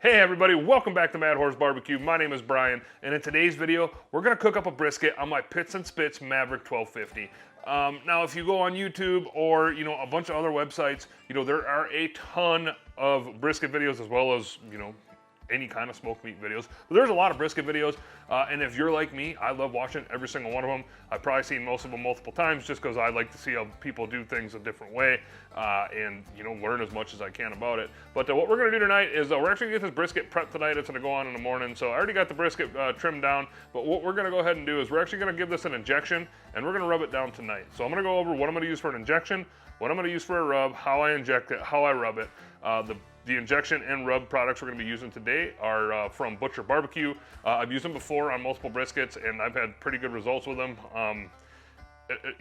Hey everybody, welcome back to Mad Horse Barbecue. My name is Brian, and in today's video, we're gonna cook up a brisket on my Pits and Spits Maverick 1250. Now, if you go on YouTube or a bunch of other websites, there are a ton of brisket videos as well as any kind of smoked meat videos. But there's a lot of brisket videos, and if you're like me, I love watching every single one of them. I've probably seen most of them multiple times just because I like to see how people do things a different way and learn as much as I can about it. But what we're going to do tonight is we're actually going to get this brisket prepped tonight. It's going to go on in the morning, so I already got the brisket trimmed down. But what we're going to go ahead and do is we're actually going to give this an injection, and we're going to rub it down tonight. So I'm going to go over what I'm going to use for an injection, what I'm going to use for a rub, how I inject it, how I rub it. The injection and rub products we're going to be using today are from Butcher Barbecue. I've used them before on multiple briskets, and I've had pretty good results with them.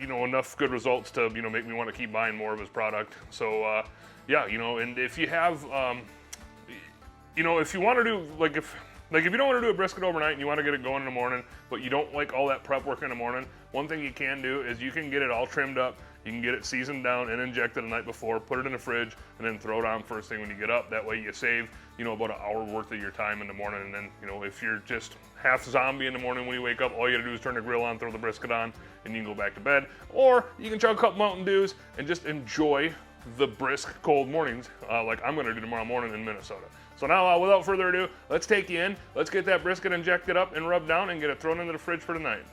Enough good results to make me want to keep buying more of his product. So yeah, and if you have, if you want to do if you don't want to do a brisket overnight and you want to get it going in the morning, but you don't like all that prep work in the morning, one thing you can do is you can get it all trimmed up. You can get it seasoned down and injected the night before, put it in the fridge, and then throw it on first thing when you get up. That way you save, about an hour worth of your time in the morning. And then, if you're just half zombie in the morning when you wake up, all you gotta do is turn the grill on, throw the brisket on, and you can go back to bed. Or you can chug a couple Mountain Dews and just enjoy the brisk cold mornings like I'm gonna do tomorrow morning in Minnesota. So now, without further ado, let's take you in. Let's get that brisket injected up and rubbed down and get it thrown into the fridge for tonight.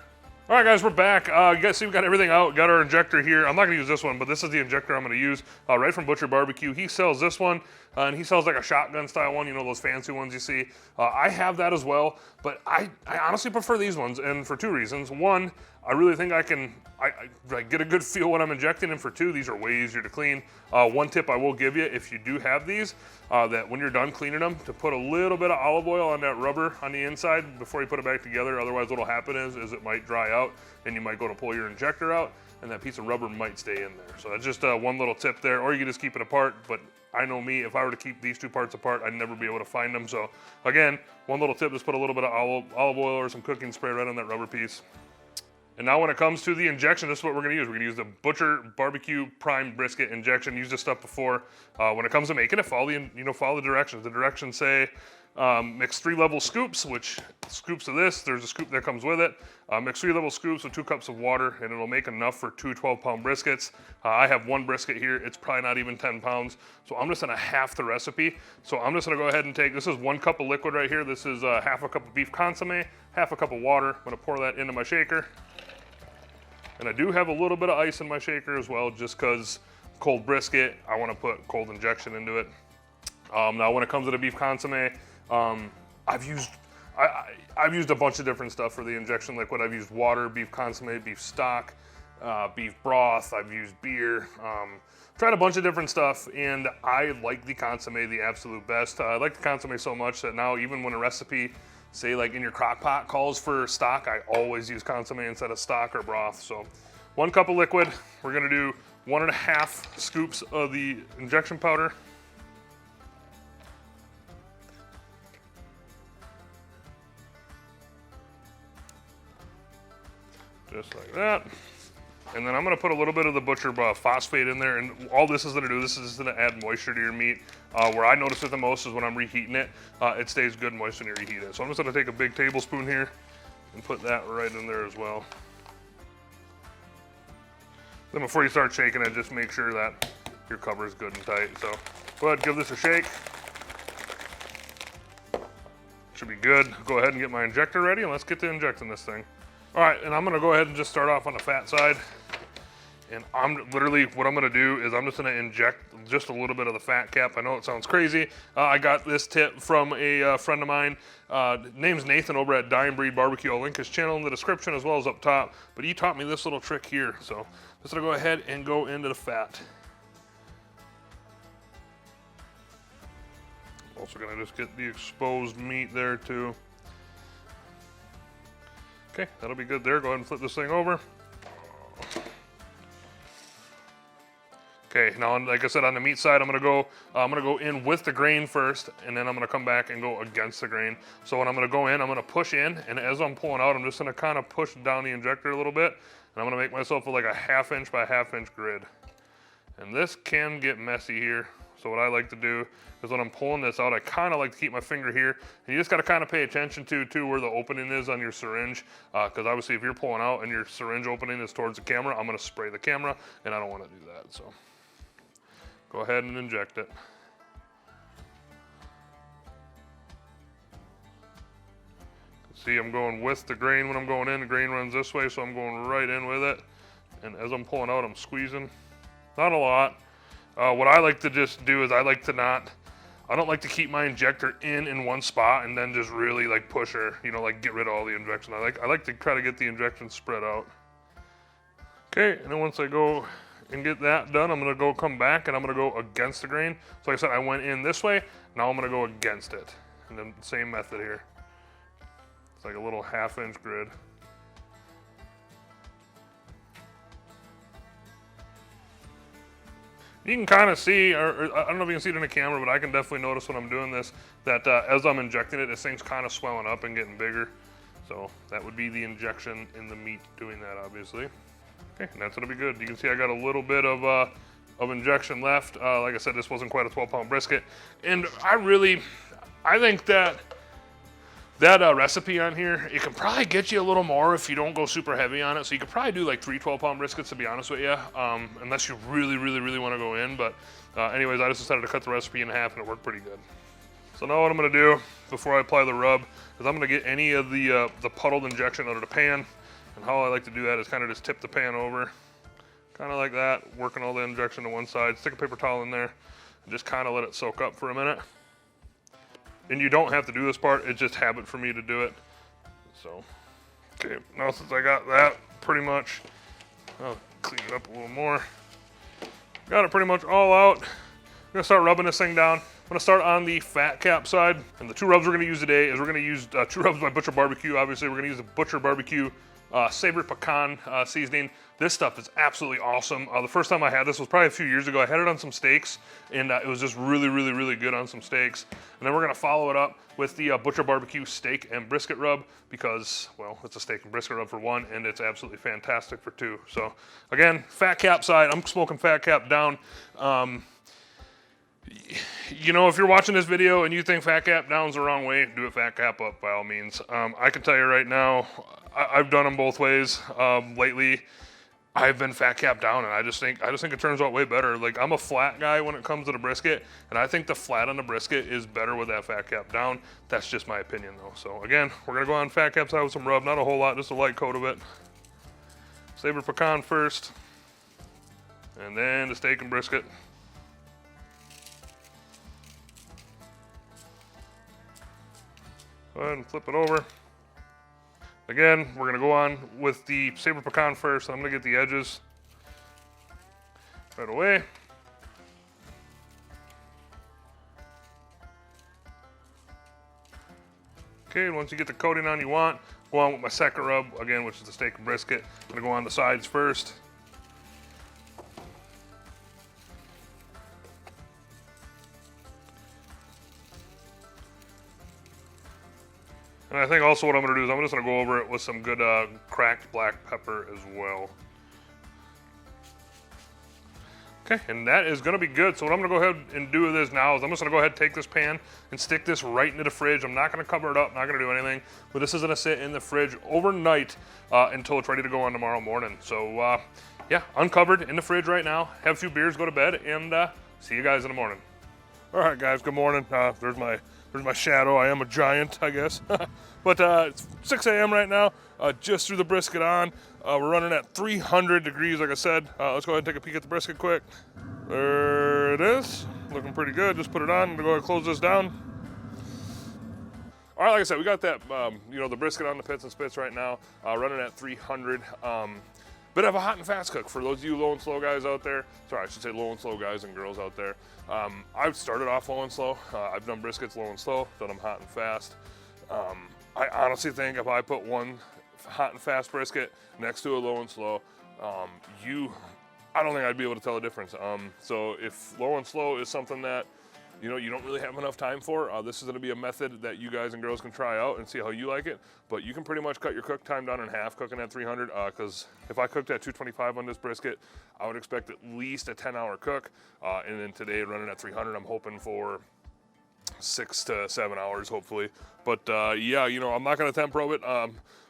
All right, guys, we're back. You guys see we've got everything out. Got our injector here. I'm not going to use this one, but this is the injector I'm going to use right from Butcher Barbecue. He sells this one, and he sells like a shotgun style one, those fancy ones you see. I have that as well, but I honestly prefer these ones, and for two reasons. One, I really think I can get a good feel when I'm injecting, and for two, these are way easier to clean. One tip I will give you, if you do have these, that when you're done cleaning them, to put a little bit of olive oil on that rubber on the inside before you put it back together. Otherwise, what'll happen is it might dry out, and you might go to pull your injector out, and that piece of rubber might stay in there. So that's just one little tip there, or you can just keep it apart. But I know me, if I were to keep these two parts apart, I'd never be able to find them. So again, one little tip, just put a little bit of olive oil or some cooking spray right on that rubber piece. And now when it comes to the injection, this is what we're going to use. We're going to use the Butcher Barbecue Prime Brisket Injection. Used this stuff before. When it comes to making it, follow the directions. The directions say mix 3 level scoops, which scoops of this, there's a scoop that comes with it. Mix 3 level scoops with 2 cups of water, and it'll make enough for 2 12-pound briskets. I have one brisket here. It's probably not even 10 pounds. So I'm just going to half the recipe. So I'm just going to go ahead and take, this is 1 cup of liquid right here. This is half a cup of beef consomme, half a cup of water. I'm going to pour that into my shaker. And I do have a little bit of ice in my shaker as well, just because cold brisket, I want to put cold injection into it. Now when it comes to the beef consomme, I've used a bunch of different stuff for the injection liquid. I've used water, beef consomme, beef stock, beef broth. I've used beer. Tried a bunch of different stuff, and I like the consomme the absolute best. I like the consomme so much that now even when a recipe, say like in your crock pot, calls for stock, I always use consomme instead of stock or broth. So 1 cup of liquid. We're gonna do 1.5 scoops of the injection powder. Just like that. And then I'm gonna put a little bit of the Butcher phosphate in there, and all this is gonna do, this is gonna add moisture to your meat. Where I notice it the most is when I'm reheating it. It stays good and moist when you reheat it. So I'm just gonna take a big tablespoon here and put that right in there as well. Then before you start shaking it, just make sure that your cover is good and tight. So go ahead, give this a shake. Should be good. Go ahead and get my injector ready, and let's get to injecting this thing. All right, and I'm gonna go ahead and just start off on the fat side. And I'm literally, what I'm gonna do is I'm just gonna inject just a little bit of the fat cap. I know it sounds crazy. I got this tip from a friend of mine. Name's Nathan over at Dying Breed Barbecue. I'll link his channel in the description as well as up top. But he taught me this little trick here. So just gonna go ahead and go into the fat. Also gonna just get the exposed meat there too. Okay, that'll be good there. Go ahead and flip this thing over. Okay, now like I said, on the meat side, I'm gonna go in with the grain first, and then I'm gonna come back and go against the grain. So when I'm gonna go in, I'm gonna push in, and as I'm pulling out, I'm just gonna kind of push down the injector a little bit, and I'm gonna make myself like a 1/2 inch by 1/2 inch grid. And this can get messy here, So what I like to do is when I'm pulling this out, I kind of like to keep my finger here. And you just got to kind of pay attention to where the opening is on your syringe. Because obviously if you're pulling out and your syringe opening is towards the camera, I'm going to spray the camera, and I don't want to do that. So go ahead and inject it. See, I'm going with the grain when I'm going in. The grain runs this way, so I'm going right in with it. And as I'm pulling out, I'm squeezing. Not a lot. What I like to just do is I don't like to keep my injector in one spot and then just really like push her, you know, like get rid of all the injection. I like to try to get the injection spread out. Okay, and then once I go and get that done, I'm gonna come back and I'm gonna go against the grain. So like I said, I went in this way, now I'm gonna go against it. And then same method here. It's like a little 1/2 inch grid. You can kind of see, or I don't know if you can see it in the camera, but I can definitely notice when I'm doing this, that as I'm injecting it, this thing's kind of swelling up and getting bigger. So that would be the injection in the meat doing that, obviously. Okay, and that's gonna be good. You can see I got a little bit of injection left. Like I said, this wasn't quite a 12-pound brisket. And I think that recipe on here, it can probably get you a little more if you don't go super heavy on it. So you could probably do like 3 12-pound briskets, to be honest with you, unless you really want to go in. But anyways, I just decided to cut the recipe in half, and it worked pretty good. So now what I'm gonna do before I apply the rub is I'm gonna get any of the puddled injection out of the pan. And how I like to do that is kind of just tip the pan over, kind of like that, working all the injection to one side, stick a paper towel in there, and just kind of let it soak up for a minute. And you don't have to do this part, it's just habit for me to do it. So, okay, now since I got that pretty much, I'll clean it up a little more. Got it pretty much all out. I'm gonna start rubbing this thing down. I'm gonna start on the fat cap side. And the 2 rubs we're gonna use today is we're gonna use 2 rubs by Butcher Barbecue. Obviously, we're gonna use the Butcher Barbecue Savory Pecan seasoning. This stuff is absolutely awesome. The first time I had this was probably a few years ago. I had it on some steaks, and it was just really good on some steaks. And then we're gonna follow it up with the Butcher Barbecue Steak and Brisket Rub because, well, it's a steak and brisket rub for 1, and it's absolutely fantastic for 2. So again, fat cap side, I'm smoking fat cap down. You know, if you're watching this video and you think fat cap down's the wrong way, do it fat cap up by all means. I can tell you right now, I've done them both ways. Lately, I've been fat cap down, and I just think it turns out way better. Like, I'm a flat guy when it comes to the brisket, and I think the flat on the brisket is better with that fat cap down. That's just my opinion, though. So again, we're gonna go on fat cap side with some rub, not a whole lot, just a light coat of it. Savory pecan first, and then the steak and brisket. Go ahead and flip it over. Again, we're gonna go on with the Savory Pecan first. I'm gonna get the edges right away. Okay, and once you get the coating on you want, go on with my second rub, again, which is the steak and brisket. I'm gonna go on the sides first. And I think also what I'm gonna do is I'm just gonna go over it with some good cracked black pepper as well. Okay, and that is gonna be good. So what I'm gonna go ahead and do with this now is I'm just gonna go ahead and take this pan and stick this right into the fridge. I'm not gonna cover it up, not gonna do anything, but this is gonna sit in the fridge overnight until it's ready to go on tomorrow morning. So yeah, uncovered in the fridge right now. Have a few beers, go to bed, and see you guys in the morning. All right, guys, good morning. There's my shadow. I am a giant, I guess. But it's 6 a.m. right now. Just threw the brisket on. We're running at 300 degrees, like I said. Let's go ahead and take a peek at the brisket quick. There it is. Looking pretty good. Just put it on. I'm gonna go ahead and close this down. All right, like I said, we got that, the brisket on the pits and spits right now, running at 300. Bit of a hot and fast cook for those of you low and slow guys out there. Sorry, I should say low and slow guys and girls out there. I've started off low and slow. I've done briskets low and slow, done them hot and fast. I honestly think if I put one hot and fast brisket next to a low and slow, I don't think I'd be able to tell the difference. So if low and slow is something that you know, you don't really have enough time for. This is gonna be a method that you guys and girls can try out and see how you like it. But you can pretty much cut your cook time down in half cooking at 300, because if I cooked at 225 on this brisket, I would expect at least a 10-hour cook. And then today, running at 300, I'm hoping for 6 to 7 hours, hopefully. But yeah, you know, I'm not gonna temp probe it.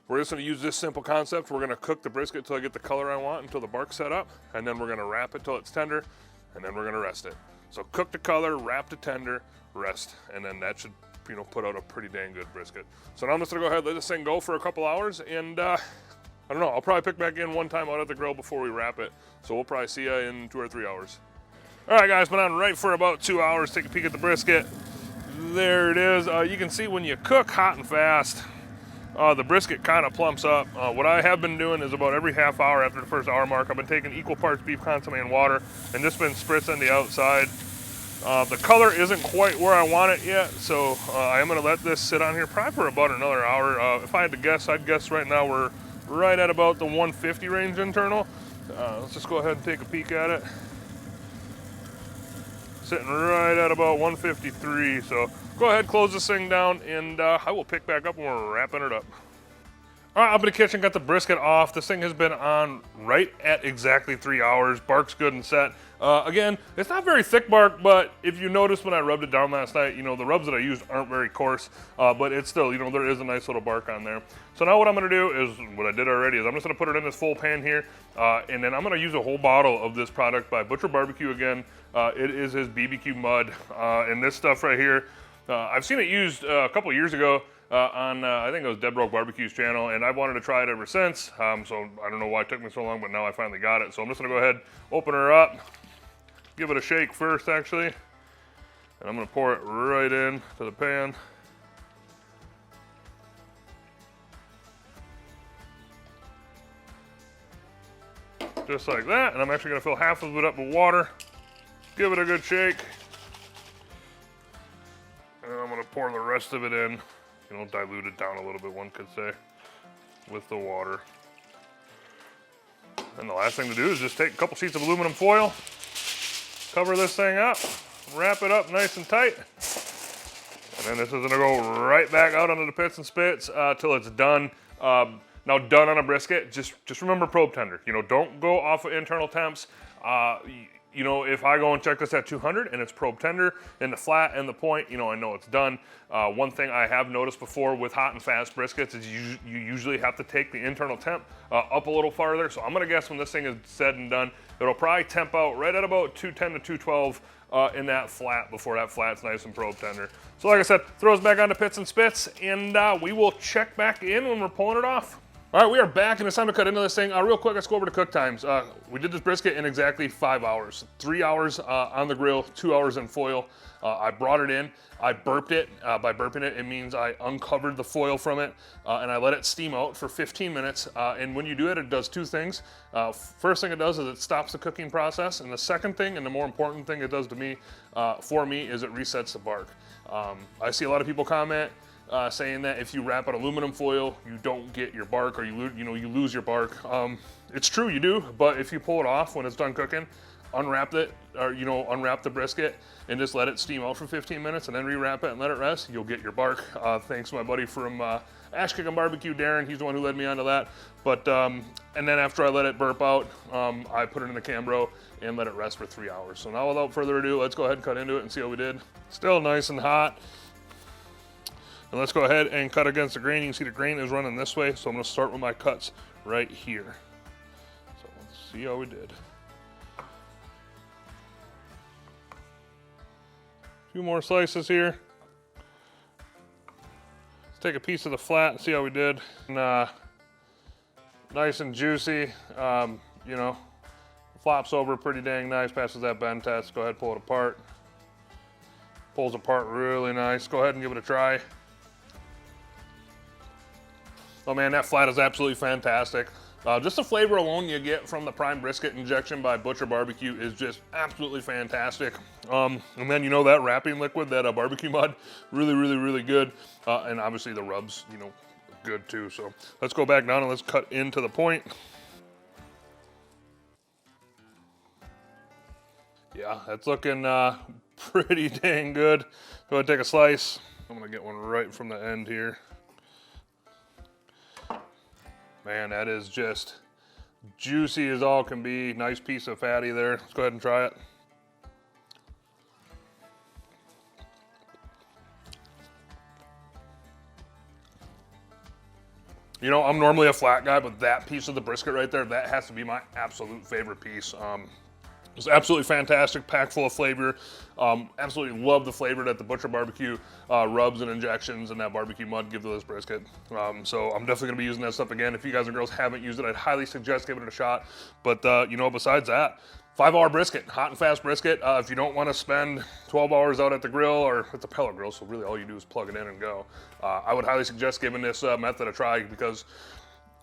We're just gonna use this simple concept. We're gonna cook the brisket till I get the color I want, until the bark's set up, and then we're gonna wrap it till it's tender, and then we're gonna rest it. So cook the color, wrap the tender, rest, and then that should, you know, put out a pretty dang good brisket. So now I'm just gonna go ahead and let this thing go for a couple hours, and I don't know, I'll probably pick back in one time out at the grill before we wrap it. So we'll probably see you in 2 or 3 hours. All right, guys, been on right for about 2 hours. Take a peek at the brisket. There it is. You can see when you cook hot and fast, the brisket kind of plumps up. What I have been doing is about every half hour after the first hour mark, I've been taking equal parts beef consomme and water and just been spritzing the outside. The color isn't quite where I want it yet, so I am gonna let this sit on here probably for about another hour. If I had to guess, I'd guess right now we're right at about the 150 range internal. Let's just go ahead and take a peek at it. Sitting right at about 153, so go ahead, close this thing down, and I will pick back up when we're wrapping it up. All right, up in the kitchen, got the brisket off. This thing has been on right at exactly 3 hours. Bark's good and set. Again, it's not very thick bark, but if you noticed when I rubbed it down last night, you know, the rubs that I used aren't very coarse, but it's still, you know, there is a nice little bark on there. So now what I'm gonna do is, what I did already, is I'm just gonna put it in this full pan here, and then I'm gonna use a whole bottle of this product by Butcher Barbecue again. It is his BBQ Mud, and this stuff right here, I've seen it used a couple years ago on, I think it was Dead Broke Barbecue's channel, and I've wanted to try it ever since, so I don't know why it took me so long, but now I finally got it. So I'm just gonna go ahead, open her up, give it a shake first, actually, and I'm gonna pour it right in to the pan. Just like that, and I'm actually gonna fill half of it up with water, give it a good shake, and I'm gonna pour the rest of it in, you know, dilute it down a little bit, one could say, with the water. And the last thing to do is just take a couple sheets of aluminum foil, cover this thing up, wrap it up nice and tight, and then this is gonna go right back out onto the pits and spits till it's done. Now, done on a brisket, just remember probe tender. You know, don't go off of internal temps. You know, if I go and check this at 200 and it's probe tender in the flat and the point, you know, I know it's done. One thing I have noticed before with hot and fast briskets is you usually have to take the internal temp up a little farther. So I'm gonna guess when this thing is said and done, it'll probably temp out right at about 210 to 212 in that flat before that flat's nice and probe tender. So like I said, throws back onto pits and spits, and we will check back in when we're pulling it off. All right, we are back, and it's time to cut into this thing. Real quick, let's go over to cook times. We did this brisket in exactly 5 hours. 3 hours on the grill, 2 hours in foil. I brought it in, I burped it. By burping it, it means I uncovered the foil from it, and I let it steam out for 15 minutes. And when you do it, it does 2 things. First thing it does is it stops the cooking process, and the second thing, and the more important thing it does to me, for me, is it resets the bark. I see a lot of people comment, saying that if you wrap it aluminum foil, you don't get your bark, or you lose your bark. It's true, you do, but if you pull it off when it's done cooking, unwrap it, or unwrap the brisket and just let it steam out for 15 minutes and then rewrap it and let it rest, you'll get your bark. Thanks to my buddy from Ash Kickin' Barbecue, Darren, he's the one who led me onto that. But and then after I let it burp out, I put it in the Cambro and let it rest for 3 hours. So now without further ado, let's go ahead and cut into it and see how we did. Still nice and hot. And let's go ahead and cut against the grain. You can see the grain is running this way, so I'm gonna start with my cuts right here. So let's see how we did. A few more slices here. Let's take a piece of the flat and see how we did. And, nice and juicy, you know, flops over pretty dang nice, passes that bend test. Go ahead, pull it apart. Pulls apart really nice. Go ahead and give it a try. Oh man, that flat is absolutely fantastic. Just the flavor alone you get from the prime brisket injection by Butcher Barbecue is just absolutely fantastic. And then, you know, that wrapping liquid, that barbecue mud, really, really, really good. And obviously the rubs, you know, good too. So let's go back down and let's cut into the point. Yeah, that's looking pretty dang good. Go ahead and take a slice. I'm gonna get one right from the end here. Man, that is just juicy as all can be. Nice piece of fatty there. Let's go ahead and try it. You know, I'm normally a flat guy, but that piece of the brisket right there, that has to be my absolute favorite piece. It's absolutely fantastic, packed full of flavor. Absolutely love the flavor that the Butcher Barbecue rubs and injections and that barbecue mud give to this brisket. So I'm definitely gonna be using that stuff again. If you guys and girls haven't used it, I'd highly suggest giving it a shot. But you know, besides that, 5-hour brisket, hot and fast brisket. If you don't want to spend 12 hours out at the grill or at the pellet grill, so really all you do is plug it in and go, I would highly suggest giving this method a try because,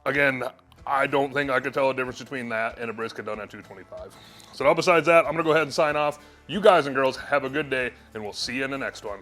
again, I don't think I could tell a difference between that and a brisket done at 225. So now besides that, I'm going to go ahead and sign off. You guys and girls have a good day, and we'll see you in the next one.